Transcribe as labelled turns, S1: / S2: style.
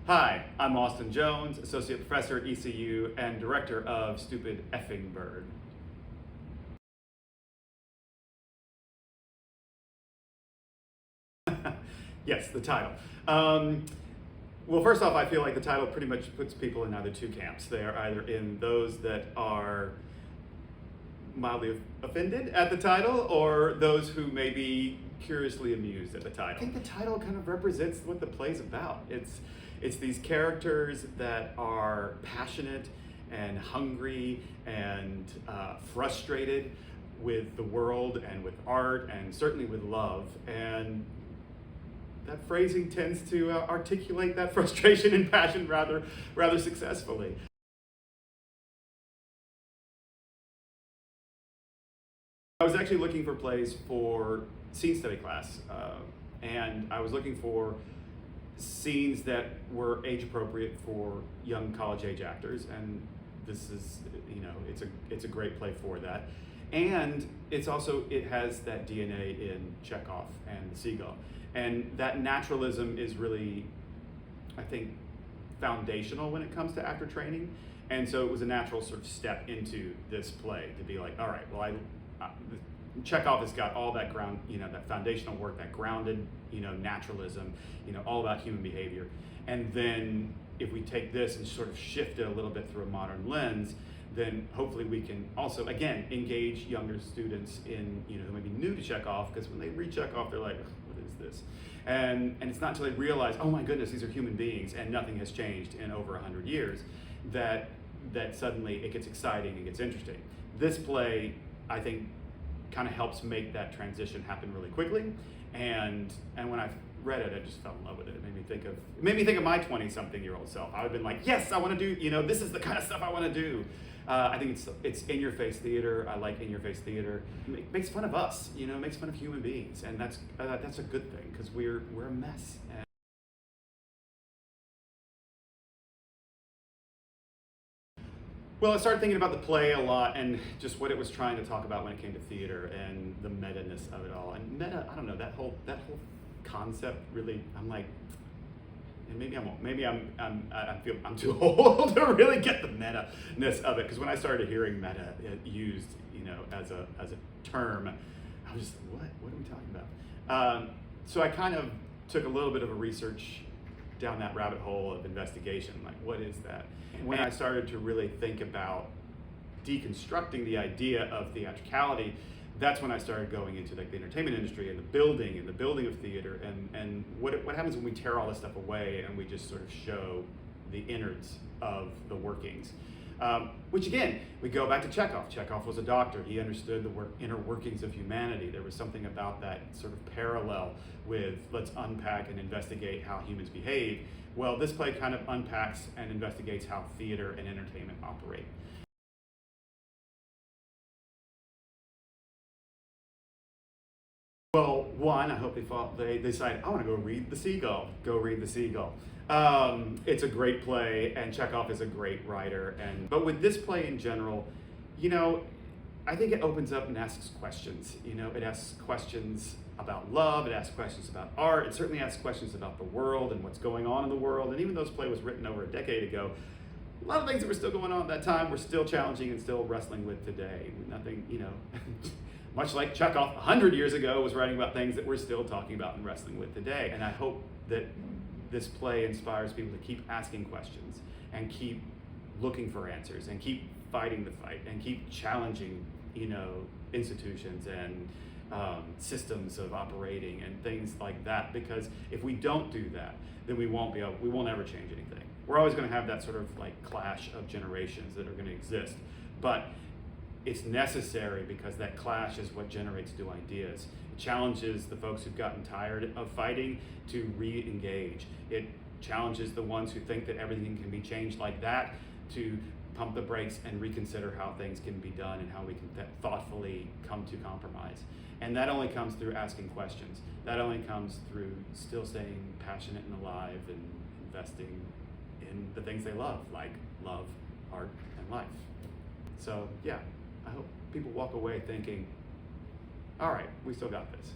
S1: Hi, I'm Austin Jones, Associate Professor at ECU and Director of Stupid Effing Bird. Yes, the title. Well, first off, I feel like the title pretty much puts people in either two camps. They are either in those that are mildly offended at the title, or those who may be curiously amused at the title. I think the title kind of represents what the play's about. It's these characters that are passionate and hungry and frustrated with the world and with art and certainly with love. And that phrasing tends to articulate that frustration and passion rather successfully. I was actually looking for plays for scene study class, and I was looking for scenes that were age appropriate for young college age actors, and this is, it's a great play for that. And it has that DNA in Chekhov and the Seagull, and that naturalism is really, I think, foundational when it comes to actor training. And so it was a natural sort of step into this play to be like, all right, well, Chekhov has got all that ground, that foundational work, that grounded, naturalism, all about human behavior. And then if we take this and sort of shift it a little bit through a modern lens, then hopefully we can also, again, engage younger students in, who may be new to Chekhov, because when they read Chekhov, they're like, what is this? And it's not until they realize, oh my goodness, these are human beings and nothing has changed in over 100 years, that suddenly it gets exciting and gets interesting. This play, I think, kind of helps make that transition happen really quickly. And when I read it, I just fell in love with it. It made me think of my 20-something-year-old self. I would have been like, yes, I want to do, this is the kind of stuff I want to do. I think it's in-your-face theater. I like in-your-face theater. It makes fun of us, makes fun of human beings, and that's a good thing, because we're a mess. Well, I started thinking about the play a lot and just what it was trying to talk about when it came to theater and the meta-ness of it all. And meta, I don't know, that whole concept really, I'm like, and maybe I'm too old to really get the meta-ness of it, because when I started hearing meta used, as a term, I was just like, what are we talking about? So I kind of took a little bit of a research down that rabbit hole of investigation, like what is that? When I started to really think about deconstructing the idea of theatricality, that's when I started going into like the entertainment industry and the building of theater, and what happens when we tear all this stuff away and we just sort of show the innards of the workings. Which again, we go back to Chekhov. Chekhov was a doctor. He understood the inner workings of humanity. There was something about that sort of parallel with let's unpack and investigate how humans behave. Well, this play kind of unpacks and investigates how theater and entertainment operate. Well, one, I hope they decide, I want to go read The Seagull. Go read The Seagull. It's a great play, and Chekhov is a great writer. But with this play in general, I think it opens up and asks questions. It asks questions about love, it asks questions about art, it certainly asks questions about the world and what's going on in the world. And even though this play was written over a decade ago, a lot of things that were still going on at that time were still challenging and still wrestling with today. Nothing, much like Chekhov 100 years ago was writing about things that we're still talking about and wrestling with today. And I hope that this play inspires people to keep asking questions and keep looking for answers and keep fighting the fight and keep challenging, institutions and systems of operating and things like that. Because if we don't do that, then we won't ever change anything. We're always going to have that sort of like clash of generations that are going to exist. But it's necessary, because that clash is what generates new ideas. It challenges the folks who've gotten tired of fighting to re-engage. It challenges the ones who think that everything can be changed like that to pump the brakes and reconsider how things can be done and how we can thoughtfully come to compromise. And that only comes through asking questions. That only comes through still staying passionate and alive and investing in the things they love, like love, art, and life. So yeah, I hope people walk away thinking, all right, we still got this.